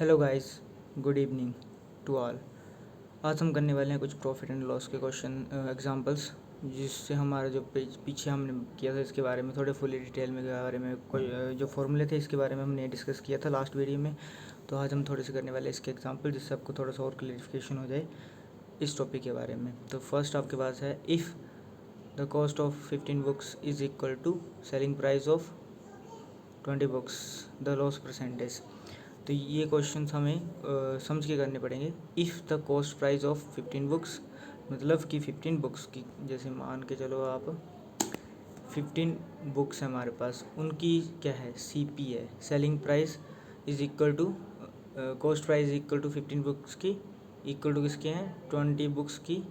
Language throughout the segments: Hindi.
Hello guys, good evening to all. आज हम करने वाले हैं कुछ प्रॉफिट एंड लॉस के क्वेश्चन एग्जांपल्स, जिससे हमारा जो पीछे हमने किया था इसके बारे में थोड़े फुली डिटेल में के बारे में कोई जो फॉर्मूले थे इसके बारे में हमने डिस्कस किया था लास्ट वीडियो में। तो आज हम थोड़े से करने वाले इसके एग्जांपल, जिससे आपको थोड़ा सा और क्लियरिफिकेशन हो जाए इस टॉपिक के बारे में। तो फर्स्ट आपके पास है, if the cost of 15 books is equal to selling price of 20 books, the loss percentage. तो ये क्वेश्चन हमें समझ के करने पड़ेंगे। If the cost price of 15 books, मतलब कि 15 बुक्स की, जैसे मान के चलो आप 15 बुक्स हैं हमारे पास, उनकी क्या है, सीपी है, selling price is equal to cost price equal to 15 books की इक्वल टू किसके हैं, 20 बुक्स की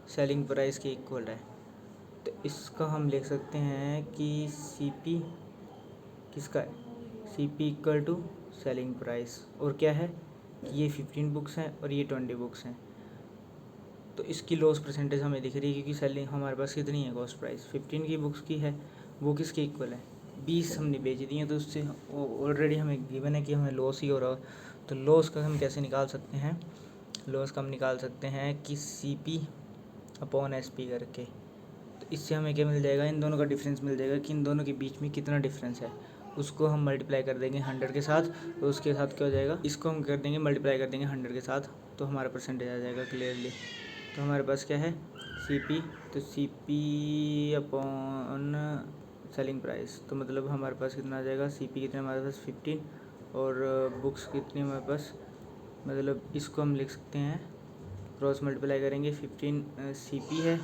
सेलिंग प्राइस के इक्वल है। तो इसका हम लिख सकते हैं कि सीपी किसका है, CP equal to selling price, और क्या है कि ये 15 बुक्स हैं और ये 20 बुक्स हैं। तो इसकी लॉस परसेंटेज हमें दिख रही है, क्योंकि सेलिंग हमारे पास कितनी है, कॉस्ट प्राइस 15 की बुक्स की है, वो किसके इक्वल है, 20 हमने बेच दी हैं। तो उससे ऑलरेडी हमें गिवन है कि हमें लॉस ही हो रहा। तो लॉस का हम कैसे निकाल सकते हैं, लॉस का हम निकाल सकते हैं कि C P upon S P करके। तो इससे हमें क्या मिल जाएगा, इन दोनों का डिफरेंस मिल जाएगा कि इन दोनों के बीच में कितना डिफरेंस है। उसको हम मल्टीप्लाई कर देंगे 100 के साथ, तो उसके साथ क्या हो जाएगा, इसको हम कर देंगे मल्टीप्लाई कर देंगे 100 के साथ, तो हमारा परसेंटेज आ जाएगा क्लियरली। तो हमारे पास क्या है, सी पी, तो C P upon selling price, तो मतलब हमारे पास कितना आ जाएगा, सी पी कितने हमारे पास 15 और बुक्स कितनी हमारे पास, मतलब इसको हम लिख सकते हैं, क्रॉस मल्टीप्लाई करेंगे 15 सी पी है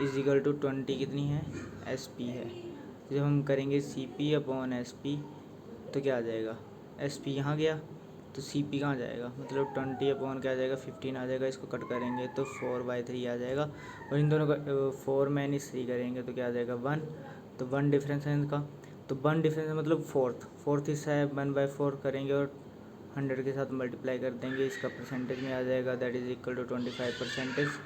इज इक्वल टू 20 कितनी है, एस पी है। जब हम करेंगे C P upon S P तो क्या आ जाएगा, एस पी यहाँ गया तो सी पी कहाँ जाएगा, मतलब 20 अपॉन क्या आ जाएगा, 15 आ जाएगा। इसको कट करेंगे तो 4/3 आ जाएगा, और इन दोनों का 4 - 3 करेंगे तो क्या आ जाएगा 1। तो 1 डिफरेंस है इनका, तो 1 डिफरेंस है मतलब फोर्थ हिस्सा है, 1/4 करेंगे और 100 के साथ मल्टीप्लाई कर देंगे, इसका परसेंटेज में आ जाएगा, दैट इज़ इक्वल टू 25%।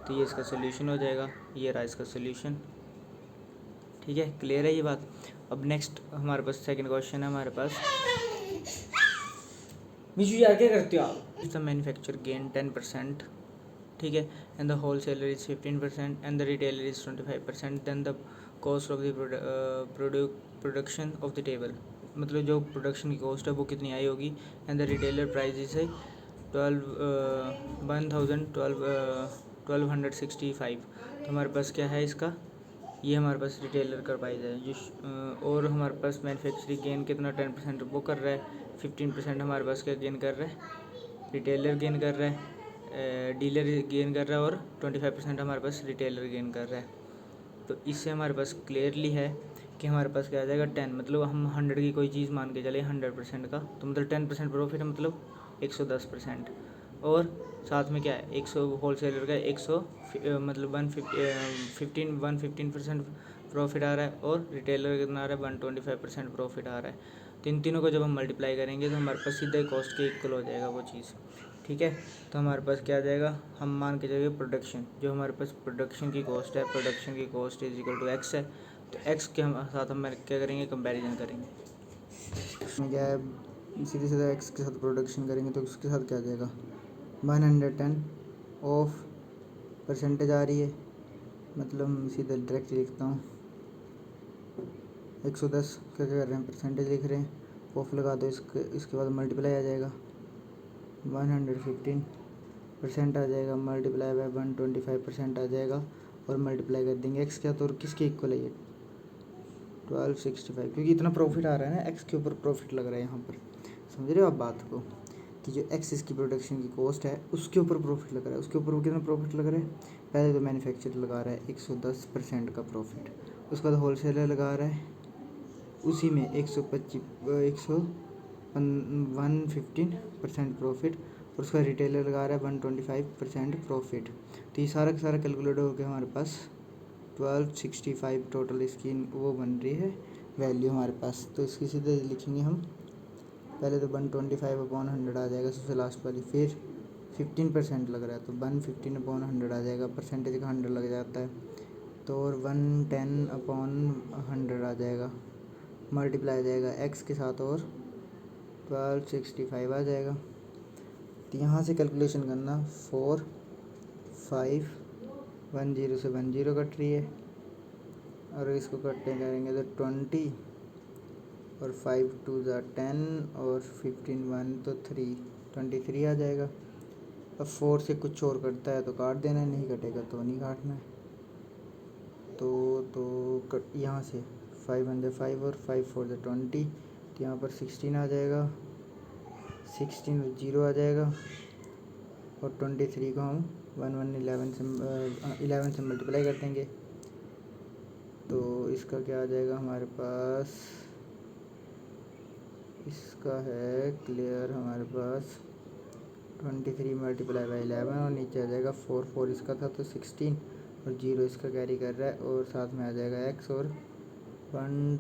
तो ये इसका सोल्यूशन हो जाएगा, ये रहा इसका सोल्यूशन। ठीक है, क्लियर है ये बात। अब नेक्स्ट हमारे पास सेकंड क्वेश्चन है हमारे पास, मिशू यार क्या करते हो आप, द मैन्युफैक्चर गेन 10%, ठीक है, and the wholesaler is 15% and the retailer is 25%, then the cost of the production of the table, मतलब जो प्रोडक्शन की कॉस्ट है वो कितनी आई होगी, and the retailer price is 1265। तो हमारे पास क्या है इसका, ये हमारे पास रिटेलर का प्राइस है और हमारे पास मैन्युफैक्चरिंग गेन कितना 10% वो कर रहा है, 15% हमारे पास क्या गेन कर रहा है, रिटेलर गेन कर रहा है, डीलर गेन कर रहा है, और 25% हमारे पास रिटेलर गेन कर रहा है। तो इससे हमारे पास क्लियरली है कि हमारे पास क्या आ जाएगा 10, मतलब हम 100 की कोई चीज़ मान के चले 100% का, तो मतलब 10% प्रॉफिट है, मतलब 110%, और साथ में क्या है 100 होल सेलर का 100 मतलब 115% प्रॉफिट आ रहा है, और रिटेलर कितना आ रहा है 125% प्रॉफिट आ रहा है। तो इन तीनों को जब हम मल्टीप्लाई करेंगे तो हमारे पास सीधा कॉस्ट के इक्वल हो जाएगा वो चीज़। ठीक है, तो हमारे पास क्या आ जाएगा, हम मान के चलिए प्रोडक्शन, जो हमारे पास प्रोडक्शन की कॉस्ट है, प्रोडक्शन की cost is equal to X है, तो एक्स के हम साथ हम क्या करेंगे, कंपैरिजन करेंगे। क्या है, सीधे सीधा एक्स के साथ प्रोडक्शन करेंगे तो उसके साथ क्या आ जाएगा, 110 ऑफ परसेंटेज आ रही है, मतलब मैं सीधे डायरेक्ट लिखता हूँ 110 क्या क्या कर रहे हैं, परसेंटेज लिख रहे हैं, ऑफ लगा दो, इसके बाद मल्टीप्लाई आ जाएगा 115% आ जाएगा, मल्टीप्लाई बाय 125% आ जाएगा, और मल्टीप्लाई कर देंगे एक्स क्या, तो किसके इक्वल है ये 1265, क्योंकि इतना प्रॉफिट आ रहा है ना, एक्स के ऊपर प्रॉफिट लग रहा है यहाँ पर। समझ रहे हो आप बात को, कि जो एक्स इसकी प्रोडक्शन की कॉस्ट है उसके ऊपर प्रॉफिट लग रहा है, उसके ऊपर कितना प्रॉफिट लग रहा है, पहले तो मैन्युफैक्चर लगा रहा है 110% का प्रॉफिट, उसके बाद होल सेलर लगा रहा है उसी में 115% प्रॉफिट, और उसका रिटेलर लगा रहा है 125% प्रॉफिट। तो ये सारा का सारा कैलकुलेट हो गया हमारे पास 1265 टोटल इसकी वो बन रही है वैल्यू हमारे पास। तो इसकी सीधे लिखेंगे हम, पहले तो 125/100 आ जाएगा सबसे लास्ट वाली, फिर 15% लग रहा है तो 115/100 आ जाएगा, परसेंटेज का 100 लग जाता है, तो और 110/100 आ जाएगा, मल्टीप्लाई आ जाएगा एक्स के साथ और 1265 आ जाएगा। तो यहाँ से कैलकुलेशन करना 4 5 1 0 से 1 0 कट रही है, और इसको कटने करेंगे तो 20 और 5 2 10 और 15 1 तो 23 आ जाएगा। अब 4 से कुछ और कटता है तो काट देना है, नहीं कटेगा तो नहीं काटना है। तो कट यहाँ से 5 1 5 और 5 4 20, तो यहाँ पर 16 आ जाएगा, 16 और 0 आ जाएगा, और 23 को हम 11 से मल्टीप्लाई कर देंगे। तो इसका क्या आ जाएगा हमारे पास, इसका है क्लियर हमारे पास 23 मल्टीप्लाई बाई 11, और नीचे आ जाएगा 4 4 इसका था तो 16 और 0 इसका कैरी कर रहा है, और साथ में आ जाएगा x और 12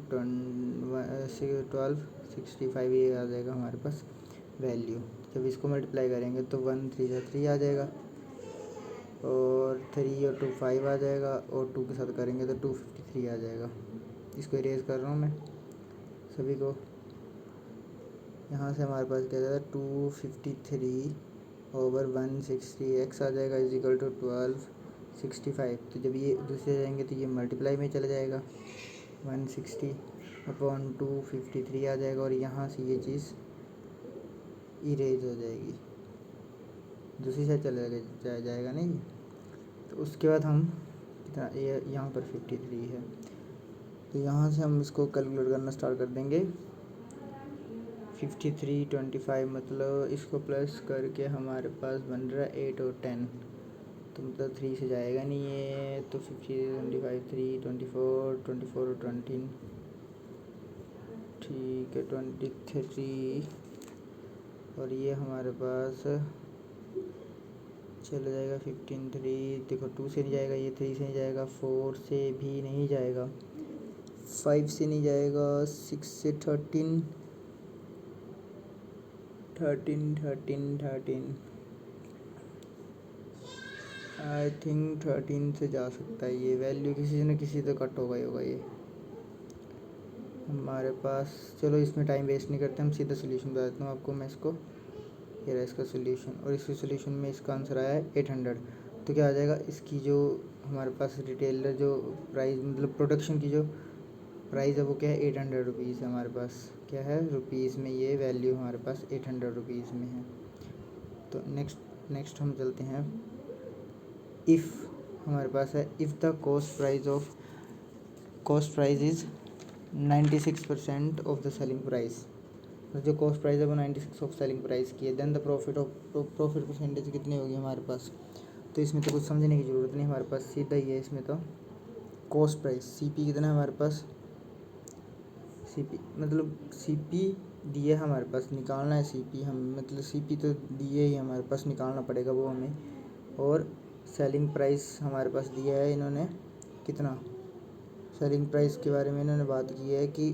65 ये आ जाएगा हमारे पास वैल्यू। जब इसको मल्टीप्लाई करेंगे तो 1 3 3 आ जाएगा, और 3 और 2 5 आ जाएगा, और 2 के साथ करेंगे तो 253 आ जाएगा। इसको इरेज कर रहा हूँ मैं सभी को। यहाँ से हमारे पास क्या जाएगा 253 ओवर 160 x आ जाएगा इज इक्वल टू 1265। तो जब ये दूसरे जाएंगे तो ये मल्टीप्लाई में चला जाएगा, 160 अपॉन 253 आ जाएगा, और यहाँ से ये चीज़ इरेज हो जाएगी, दूसरी साइड चला जाएगा नहीं। तो उसके बाद हम कितना, ये यहाँ पर 53 है, तो यहाँ से हम इसको कैलकुलेट करना स्टार्ट कर देंगे। 53 25 मतलब इसको प्लस करके हमारे पास बन रहा है 8 और 10, तो मतलब 3 से जाएगा नहीं है, तो 50 25 3 24 और 20, ठीक है 23, और ये हमारे पास चला जाएगा 15 3, देखो 2 से नहीं जाएगा, ये 3 से नहीं जाएगा, 4 से भी नहीं जाएगा, 5 से नहीं जाएगा, 6 से 13 आई थिंक 13 से जा सकता है। ये वैल्यू किसी न किसी तो कट होगा ही होगा ये हमारे पास। चलो इसमें टाइम वेस्ट नहीं करते, हम सीधा सोल्यूशन बता देता हूँ आपको मैं इसको। ये रहा इसका सोल्यूशन, और इसके सोल्यूशन में इसका आंसर आया है 800। तो क्या आ जाएगा, इसकी जो हमारे पास रिटेलर जो प्राइस मतलब प्रोडक्शन की जो प्राइस है वो क्या है 800 रुपीज़ है हमारे पास, क्या है रुपीज़ में, ये वैल्यू हमारे पास 800 रुपीज़ में है। तो नेक्स्ट हम चलते हैं, इफ़ हमारे पास है if the cost price is 96% of the selling price, जो कॉस्ट प्राइस है वो 96 ऑफ सेलिंग प्राइस की है, देन द प्रॉफिट परसेंटेज कितनी होगी हमारे पास। तो इसमें तो कुछ समझने की ज़रूरत नहीं, हमारे पास सीधा ही है इसमें। तो कॉस्ट प्राइस सीपी कितना है हमारे पास, सीपी मतलब सीपी दिए हमारे पास, निकालना है सीपी हम, मतलब सीपी तो दिए ही हमारे पास, निकालना पड़ेगा वो हमें। और सेलिंग प्राइस हमारे पास दिया है इन्होंने कितना, सेलिंग प्राइस के बारे में इन्होंने बात की है कि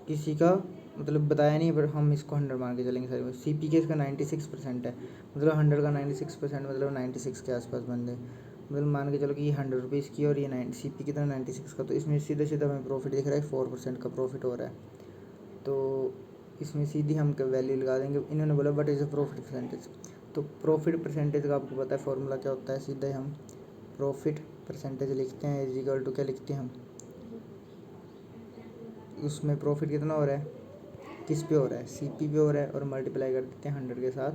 किसी का मतलब बताया नहीं, पर हम इसको 100 मान के चलेंगे सर। सी पी के इसका 96% है, मतलब 100 का 96% मतलब 96 के आसपास बन जाए, मतलब मान के चलो कि ये 100 रुपीज़ की और ये 90 सी पी कितना 96 का, तो इसमें सीधा सीधा हमें प्रॉफिट दिख रहा है 4% का प्रॉफिट हो रहा है। तो इसमें सीधी हम वैल्यू लगा देंगे। इन्होंने बोला what is the profit percentage, तो प्रॉफिट परसेंटेज का आपको पता है फॉर्मूला क्या होता है, सीधे हम प्रॉफिट परसेंटेज लिखते हैं इज इक्वल टू क्या लिखते हैं हम, उसमें प्रॉफिट कितना हो रहा है, किस पे हो रहा है, सीपी पे हो रहा है, और मल्टीप्लाई कर देते हैं 100 के साथ,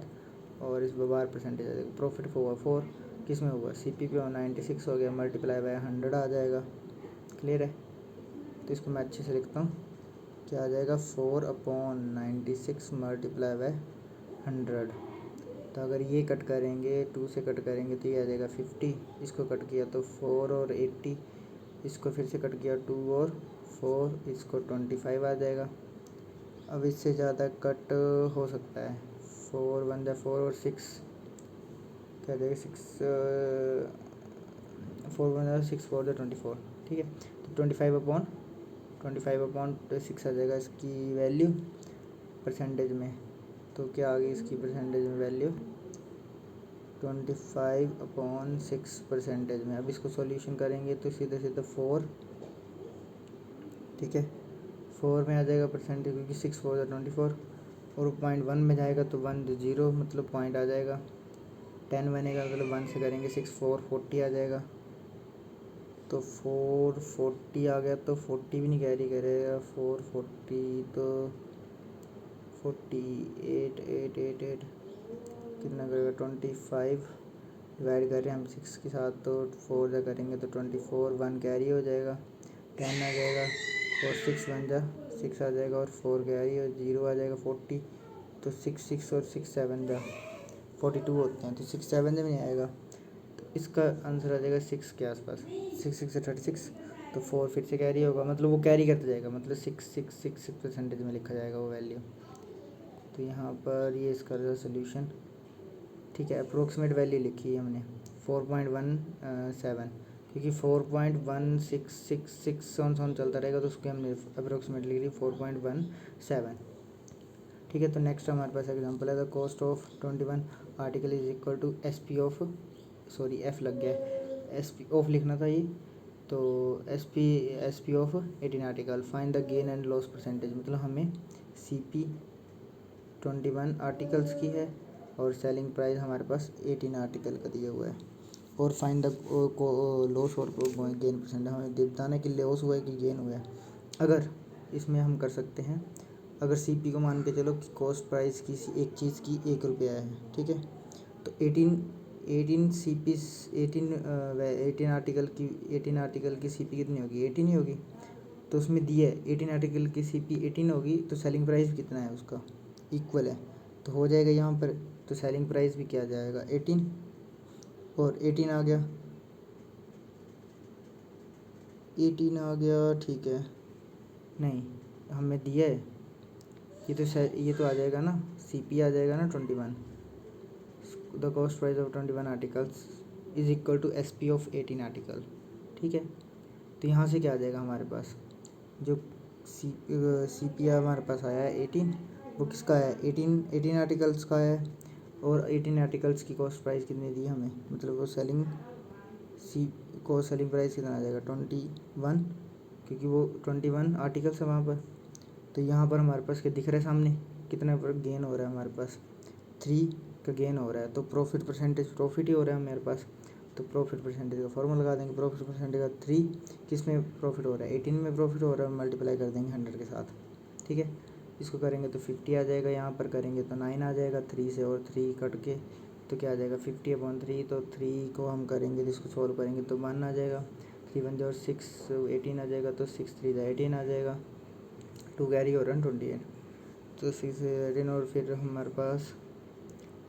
और इस बार परसेंटेज आ जाएगा। प्रॉफिट हुआ 4, किस में हुआ सीपी पे, 96 हो गया, मल्टीप्लाई बाय 100 आ जाएगा। क्लियर है, तो इसको मैं अच्छे से लिखता हूँ, क्या आ जाएगा 4/96 मल्टीप्लाई बाय 100। तो अगर ये कट करेंगे 2 से कट करेंगे तो ये आ जाएगा 50, इसको कट किया तो 4 और 80, इसको फिर से कट किया 2 और 4, इसको 25 आ जाएगा। अब इससे ज़्यादा कट हो सकता है, 4 1 4 और 6 क्या जाएगा 6 4 1 6 4 24, ठीक है। तो 25/6 आ जाएगा इसकी वैल्यू परसेंटेज में। तो क्या आ गई इसकी परसेंटेज में वैल्यू 25/6 परसेंटेज में। अब इसको सॉल्यूशन करेंगे तो सीधे सीधे 4, ठीक है 4 में आ जाएगा परसेंटेज, क्योंकि 6 4 24, और 0.1 में जाएगा तो 1 0 मतलब पॉइंट आ जाएगा। 10 बनेगा मतलब 1 से करेंगे 6 4 40 आ जाएगा। तो 440 आ गया तो 40 भी नहीं कैरी करेगा। 440 तो 48 8 8 8 कितना करेगा 25 डिवाइड कर रहे हैं हम 6 के साथ तो 4 जा करेंगे तो 24 1 कैरी हो जाएगा 10 आ जाएगा और 6 1 जा 6 आ जाएगा और 4 कैरी और 0 आ जाएगा 40 तो 6 6 और 6 7 जा 42 होते हैं तो 6 7 जब नहीं आएगा तो इसका आंसर आ जाएगा 6 के आसपास। 6 6 से 36 तो 4 फिर से कैरी होगा मतलब वो कैरी करता जाएगा मतलब 6 में लिखा जाएगा वो वैल्यू। तो यहाँ पर ये इसका सोल्यूशन ठीक है। अप्रोक्सीमेट वैल्यू लिखी है हमने 4.17 क्योंकि 4.1666 ऑन चलता रहेगा तो उसके हमने अप्रोक्सीमेट लिख ली 4.17। ठीक है। तो नेक्स्ट हमारे पास एग्जांपल है the cost of 21 article is equal to S P of sorry F लग गया एस पी ऑफ लिखना था ये तो S P of 18 article find the gain and loss percentage मतलब हमें सी पी 21 आर्टिकल्स की है और सेलिंग प्राइस हमारे पास 18 आर्टिकल का दिया हुआ है और फाइंड द लॉस और गेन परसेंट हमें बताना कि लॉस हुआ है कि गेन हुआ है। अगर इसमें हम कर सकते हैं अगर सीपी को मान के चलो कि कॉस्ट प्राइस की एक चीज़ की 1 रुपया है ठीक है तो 18 सीपी 18 आर्टिकल की सीपी कितनी होगी 18 ही होगी तो उसमें दिया है 18 आर्टिकल की सीपी 18 होगी तो सेलिंग प्राइस कितना है उसका इक्वल है तो हो जाएगा यहाँ पर तो सेलिंग प्राइस भी क्या आ जाएगा 18 और 18 आ गया 18 आ गया ठीक है नहीं हमें दिया है ये तो आ जाएगा ना सीपी आ जाएगा ना 21 the cost price of 21 articles is equal to SP of 18 article ठीक है। तो यहाँ से क्या आ जाएगा हमारे पास जो सीपी हमारे पास आया है 18 वो किसका है 18 आर्टिकल्स का है और 18 आर्टिकल्स की कॉस्ट प्राइस कितनी दी हमें मतलब वो सेलिंग प्राइस कितना आ जाएगा 21 क्योंकि वो 21 आर्टिकल्स है वहाँ पर। तो यहाँ पर हमारे पास क्या दिख रहा है सामने कितना पर गेन हो रहा है हमारे पास 3 का गेन हो रहा है तो प्रॉफिट परसेंटेज प्रॉफिट ही हो रहा है हमारे पास तो प्रॉफिट परसेंटेज का फॉर्मूला लगा देंगे प्रॉफिट परसेंटेज का 3 किस में प्रॉफिट हो रहा है 18 में प्रॉफिट हो रहा है मल्टीप्लाई कर देंगे 100 के साथ ठीक है। इसको करेंगे तो 50 आ जाएगा यहाँ पर करेंगे तो 9 आ जाएगा 3 से और 3 कट के तो क्या आ जाएगा 50/3 तो 3 को हम करेंगे जिसको सॉल्व करेंगे तो 1 आ जाएगा 3 1 और 6 18 आ जाएगा तो 6 3 18 आ जाएगा 2 कैरी हो रहा है 28 तो 6 18 और फिर हमारे पास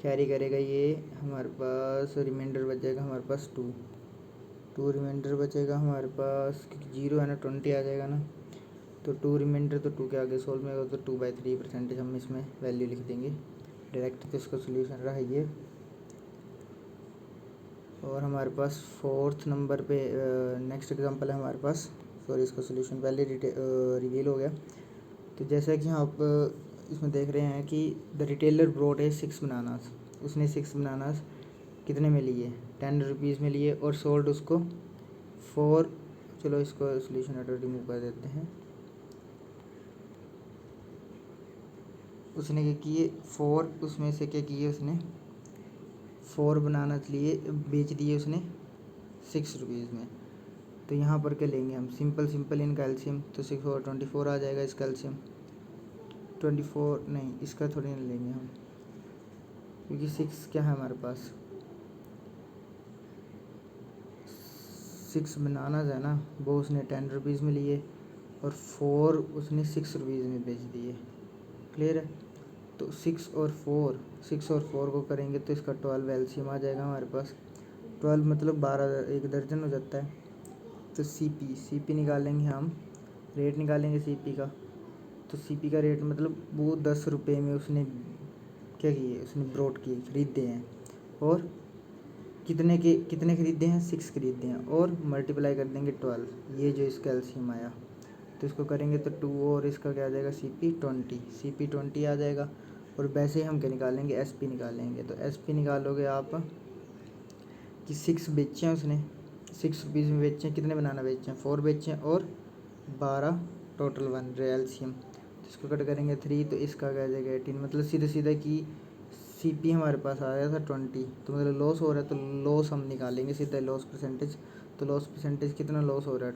कैरी करेगा ये हमारे पास रिमाइंडर बच जाएगा हमारे पास 2 रिमाइंडर बचेगा हमारे पास क्योंकि 0 है ना 20 आ जाएगा ना तो 2 रिमाइंडर तो 2 के आगे सोल्व में होगा तो 2/3 परसेंटेज हम इसमें वैल्यू लिख देंगे डायरेक्ट तो इसका सोल्यूशन रहा ये। और हमारे पास 4th नंबर पे नेक्स्ट एग्जांपल है हमारे पास सॉरी इसका सोल्यूशन पहले रिवील हो गया। तो जैसा कि आप इसमें देख रहे हैं कि द रिटेलर ब्रॉट है 6 बनानास उसने 6 बनानास कितने में लिए 10 रुपीज़ में लिए और सोल्ड उसको 4 चलो इसको सोल्यूशन रिमूव कर देते हैं। उसने क्या किए 4 उसमें से क्या किए उसने 4 बनानास लिए बेच दिए उसने 6 रुपीज़ में। तो यहाँ पर क्या लेंगे हम सिंपल इन कैल्शियम तो 6 और 24 आ जाएगा इस कैल्शियम 24 नहीं इसका थोड़ी ना लेंगे हम क्योंकि 6 क्या है हमारे पास 6 बनानास है ना वो उसने 10 रुपीज़ में लिए और 4 उसने 6 रुपीज़ में बेच दिए क्लियर है। तो 6 और 4 को करेंगे तो इसका 12 एलसीएम आ जाएगा हमारे पास 12 मतलब 12 एक दर्जन हो जाता है। तो सीपी निकालेंगे हम रेट निकालेंगे सीपी का तो सीपी का रेट मतलब वो 10 रुपये में उसने क्या किए उसने ब्रॉट किए ख़रीदे हैं और कितने ख़रीदे हैं 6 ख़रीदे हैं और मल्टीप्लाई कर देंगे 12 ये जो इसका एलसीएम आया तो इसको करेंगे तो 2 और इसका क्या आ जाएगा सीपी 20 आ जाएगा। और वैसे ही हम क्या निकालेंगे एसपी निकालेंगे तो एसपी निकालोगे आप कि 6 बेचे हैं उसने 6 रुपीज़ में बेचे हैं कितने बनाना बेचे हैं 4 बेचे हैं और 12 टोटल बन रहे एलसीएम इसको कट करेंगे 3 तो इसका क्या आ जाएगा 18, मतलब सीधा सीधा कि CP हमारे पास आ गया था 20, तो मतलब लॉस हो रहा है, तो लॉस हम निकालेंगे सीधा लॉस परसेंटेज। तो लॉस परसेंटेज कितना लॉस हो रहा है,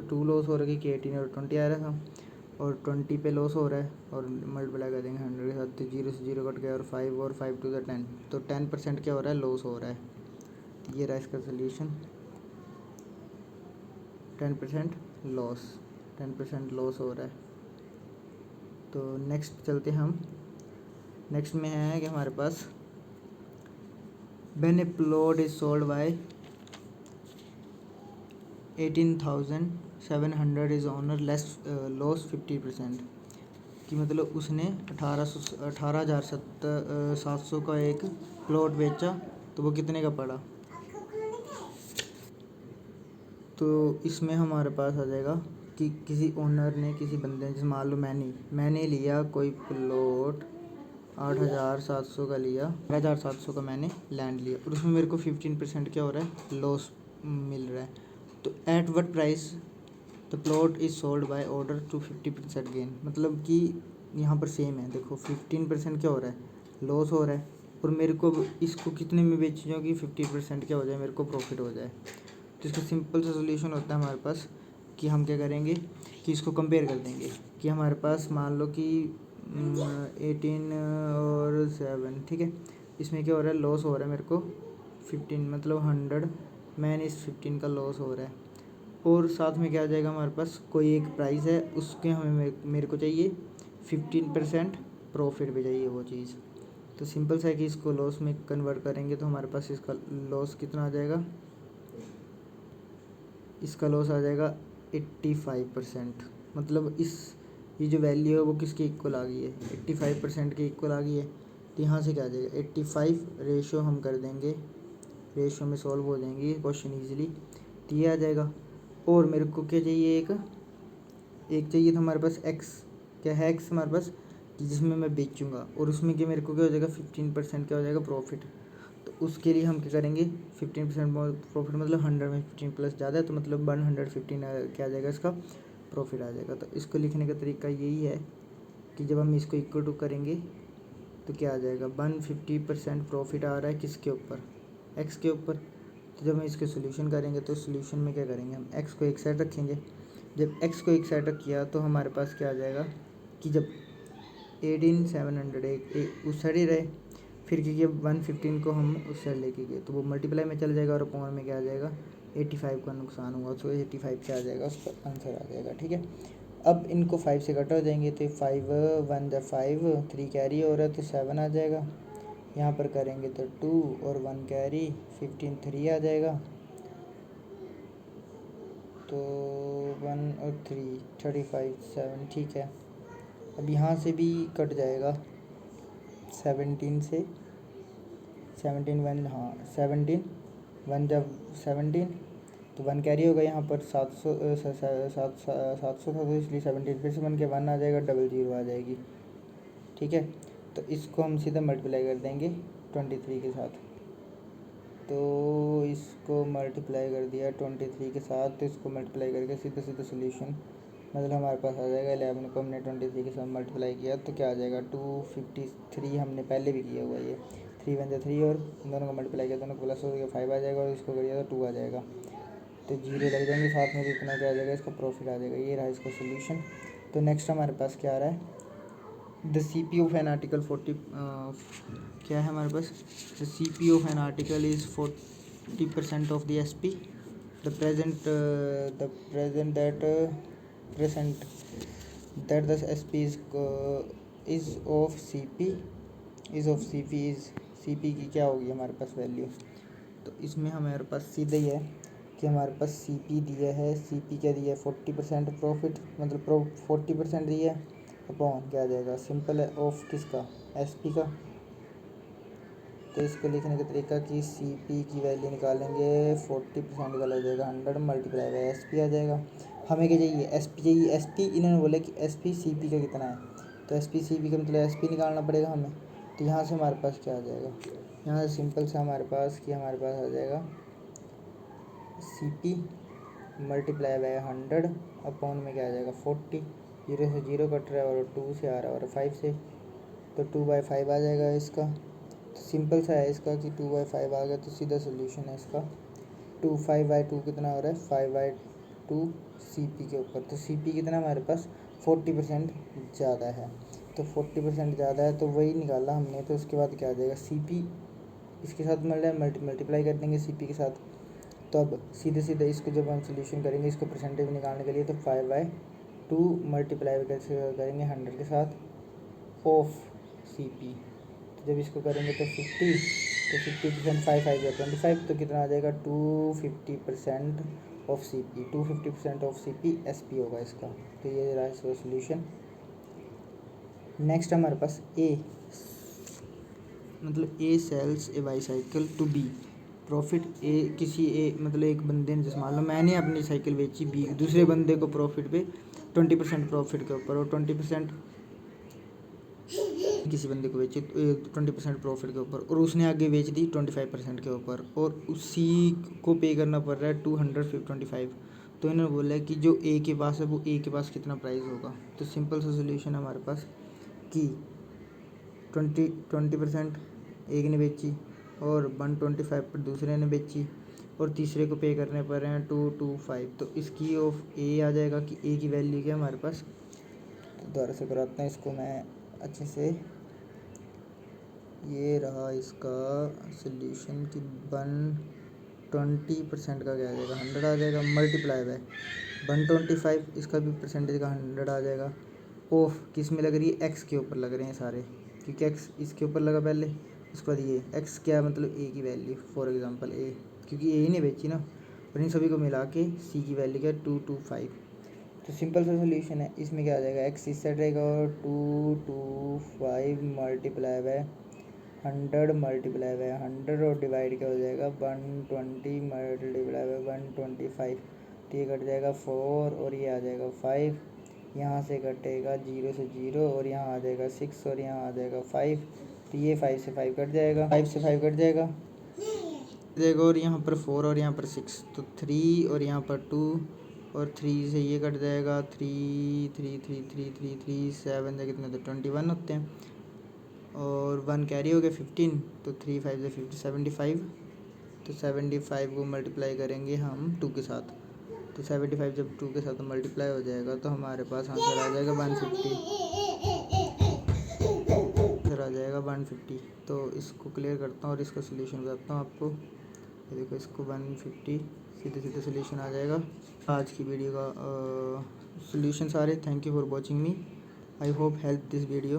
2 लॉस हो रहा है कि 18 और 20 आ रहा था, और 20 पे लॉस हो रहा है, और मल्टीप्लाई कर देंगे 100 के साथ, तो 0 से 0 कट गया, और 5 टू द 10, तो 10% क्या हो रहा है, लॉस हो रहा है। तो ये रहा इसका सोल्यूशन, 10% लॉस, 10% लॉस हो रहा है। तो नेक्स्ट चलते हैं हम। नेक्स्ट में है कि हमारे पास when a plot is sold by 18,700 is owner less loss 50%, कि मतलब उसने 18,700 का एक प्लॉट बेचा, तो वो कितने का पड़ा। तो इसमें हमारे पास आ जाएगा कि किसी ओनर ने, किसी बंदे ने, जैसे मान लो मैंने लिया कोई प्लॉट 8,700 का लिया, 8,700 का मैंने लैंड लिया, और उसमें मेरे को 15% क्या हो रहा है, लॉस मिल रहा है। तो at what price the plot is sold by order to 50% gain, मतलब कि यहाँ पर सेम है, देखो 15% क्या हो रहा है, लॉस हो रहा है, और मेरे को इसको कितने में बेचना कि 50% क्या हो जाए, मेरे को प्रॉफिट हो जाए। तो इसका सिंपल सा सोल्यूशन होता है हमारे पास कि हम क्या करेंगे कि इसको कंपेयर कर देंगे, कि हमारे पास मान लो कि 18 और 7, ठीक है, इसमें क्या हो रहा है, लॉस हो रहा है मेरे को 15, मतलब 100 मैंने इस 15 का लॉस हो रहा है, और साथ में क्या आ जाएगा हमारे पास, कोई एक प्राइस है, उसके हमें मेरे को चाहिए 15% प्रॉफिट भी चाहिए वो चीज़। तो सिंपल सा है कि इसको लॉस में कन्वर्ट करेंगे, तो हमारे पास इसका लॉस कितना आ जाएगा, इसका लॉस आ जाएगा 85%, मतलब ये जो वैल्यू है वो किसके इक्वल आ गई है, 85% के इक्वल आ गई है। तो यहाँ से क्या आ जाएगा 85 रेशो हम कर देंगे, रेशो में सॉल्व हो जाएंगे क्वेश्चन ईजिली, तो ये आ जाएगा। और मेरे को क्या चाहिए, एक चाहिए था हमारे पास एक्स, क्या है एक्स हमारे पास, कि जिसमें मैं बेचूंगा, और उसमें क्या मेरे को क्या हो जाएगा 15% क्या हो जाएगा प्रॉफिट। तो उसके लिए हम क्या करेंगे, 15% प्रॉफिट, मतलब 100 में 15 प्लस ज़्यादा है, तो मतलब 115 क्या आ जाएगा इसका प्रॉफिट आ जाएगा। तो इसको लिखने का तरीका यही है कि जब हम इसको इक्वल टू करेंगे तो क्या आ जाएगा, 150% प्रॉफिट आ रहा है किसके ऊपर, एक्स के ऊपर। तो जब हम इसके सोल्यूशन करेंगे तो सोल्यूशन में क्या करेंगे, हम एक्स को एक साइड रखेंगे। जब एक्स को एक साइड रख किया तो हमारे पास क्या आ जाएगा कि जब 18,700 एक उस साइड ही रहे, फिर क्योंकि 115 को हम उस साइड लेके गए तो वो मल्टीप्लाई में चल जाएगा, और अपॉन में क्या आ जाएगा 85 का नुकसान हुआ, तो 85 क्या आ जाएगा, उसका आंसर आ जाएगा। ठीक है, अब इनको 5 से कट हो जाएंगे, तो 5 1 जा 5, 3 कैरी हो रहा है तो 7 आ जाएगा। यहाँ पर करेंगे तो 2 और 1 कैरी, 15 3 आ जाएगा, तो 1 और 3 35 7, ठीक है। अब यहाँ से भी कट जाएगा 17 से, 17 1, हाँ 17 1 जब 17, तो 1 कैरी होगा, यहाँ पर 700 700 था, तो इसलिए 17 फिर से 1 के 1 आ जाएगा, 00 आ जाएगी। ठीक है, तो इसको हम सीधा मल्टीप्लाई कर देंगे 23 के साथ, तो इसको मल्टीप्लाई कर दिया 23 के साथ, तो इसको मल्टीप्लाई करके सीधे सीधे सोल्यूशन, मतलब हमारे पास आ जाएगा 11 को हमने 23 के साथ मल्टीप्लाई किया तो क्या आ जाएगा 253, हमने पहले भी किया हुआ ये 3 1 3, और इन दोनों को मल्टीप्लाई किया, दोनों को प्लस हो गया 5 आ जाएगा, और इसको करिए तो 2 आ जाएगा, तो 0 लग जाएंगे साथ में, भी इतना क्या आ जाएगा, इसका प्रॉफिट आ जाएगा। ये रहा इसका सोल्यूशन। तो नेक्स्ट हमारे पास क्या आ रहा है, the CP of an article 40, क्या है हमारे पास, the CP of an article is 40% of the SP, the present that the SP is of CP is CP की क्या होगी हमारे पास वैल्यू। तो इसमें हमारे पास सीधे ही है कि हमारे पास CP दिया है, CP क्या दिया है 40% प्रॉफिट, मतलब 40% दिया है, अपॉन क्या आ जाएगा, सिंपल है, ऑफ किसका, SP का। तो इसको लिखने का तरीका कि CP की वैल्यू निकालेंगे 40% का लग जाएगा 100 मल्टीप्लाई बाई SP आ जाएगा। हमें क्या चाहिए, SP चाहिए, SP इन्होंने बोला कि SP CP का कितना है, तो SP CP का मतलब SP निकालना पड़ेगा हमें। तो यहाँ से हमारे पास क्या आ जाएगा, यहाँ से सिंपल से हमारे पास आ जाएगा CP मल्टीप्लाई बाई 100 अपॉन में क्या आ जाएगा 40, 0 से 0 कट रहा है और 2 से आ रहा है और 5 से, तो 2/5 आ जाएगा इसका। तो सिंपल सा है इसका कि 2/5 आ गया तो सीधा सोल्यूशन है इसका। 5/2 कितना हो रहा है, 5/2 CP के ऊपर। तो CP कितना हमारे पास 40% ज़्यादा है, तो 40% ज़्यादा है तो वही निकाला हमने। तो उसके बाद क्या आ जाएगा, CP इसके साथ मल्टीप्लाई कर देंगे CP के साथ। तो अब सीधे सीधे इसको जब हम सोल्यूशन करेंगे इसको परसेंटेज निकालने के लिए, तो 5/2 मल्टीप्लाई कैसे करेंगे 100 के साथ ऑफ CP। तो जब इसको करेंगे तो 50, तो 50% 5/5 या 25, तो कितना आ जाएगा 250% of CP। 250% of CP SP होगा इसका। तो ये रहा इसका सोल्यूशन। नेक्स्ट हमारे पास A, मतलब A sells a bicycle to B profit. किसी मतलब एक बंदे ने, जैसे मान लो मैंने अपनी साइकिल बेची B दूसरे बंदे को प्रॉफिट पे 20% प्रॉफिट के ऊपर, और 20% किसी बंदे को बेची 20% प्रॉफिट के ऊपर, और उसने आगे बेच दी 25% के ऊपर, और उसी को पे करना पड़ रहा है 225। तो इन्होंने बोला है कि जो A के पास है वो A के पास कितना प्राइस होगा। तो सिंपल सा सोल्यूशन हमारे पास कि 20% एक ने बेची और 125 पर दूसरे ने बेची, और तीसरे को पे करने पड़ रहे हैं 225। तो इसकी ऑफ A आ जाएगा कि A की वैल्यू क्या है हमारे पास। तो दोबारा से कराते हैं इसको मैं अच्छे से। ये रहा इसका सोल्यूशन कि 120% का क्या आ जाएगा 100 आ जाएगा, मल्टीप्लाई बाय 125, इसका भी परसेंटेज का 100 आ जाएगा। ऑफ किस में लग रही है, एक्स के ऊपर लग रहे हैं सारे, क्योंकि एक्स इसके ऊपर लगा पहले, उसके बाद ये एक्स क्या मतलब ए की वैल्यू, फॉर एग्जांपल ए, क्योंकि ए ही नहीं बेची ना, और इन सभी को मिला के सी की वैल्यू क्या 225। तो सिंपल सा सोल्यूशन है। इसमें क्या आ जाएगा, एक्स इस साइड रहेगा और 225 मल्टीप्लाई बाय 100 मल्टीप्लाई बाय 100 और डिवाइड क्या हो जाएगा 120 मल्टीप्लाई बाय 125। तो ये कट जाएगा 4 और ये आ जाएगा 5, यहाँ से कटेगा 0 से 0 और यहाँ आ जाएगा 6 और यहाँ आ जाएगा 5। तो ये 5 से 5 कट जाएगा, 5 से 5 कट जाएगा और यहाँ पर 4 और यहाँ पर 6, तो 3 और यहाँ पर 2 और 3 से ये कट जाएगा 3 3 3 3 3 3 7 से कितने, तो 21 होते हैं, और 1 कैरी हो गया 15, तो 3 5 से 50 75। तो 75 को मल्टीप्लाई करेंगे हम 2 के साथ, तो 75 जब 2 के साथ मल्टीप्लाई हो जाएगा तो हमारे पास आंसर आ जाएगा 150, आंसर आ जाएगा 150। तो इसको क्लियर करता हूँ और इसका सोल्यूशन बताता हूँ आपको। ये देखो इसको 150 सीधे सीधे सोल्यूशन आ जाएगा। आज की वीडियो का सोल्यूशन सारे। Thank you for watching me, I hope help this video.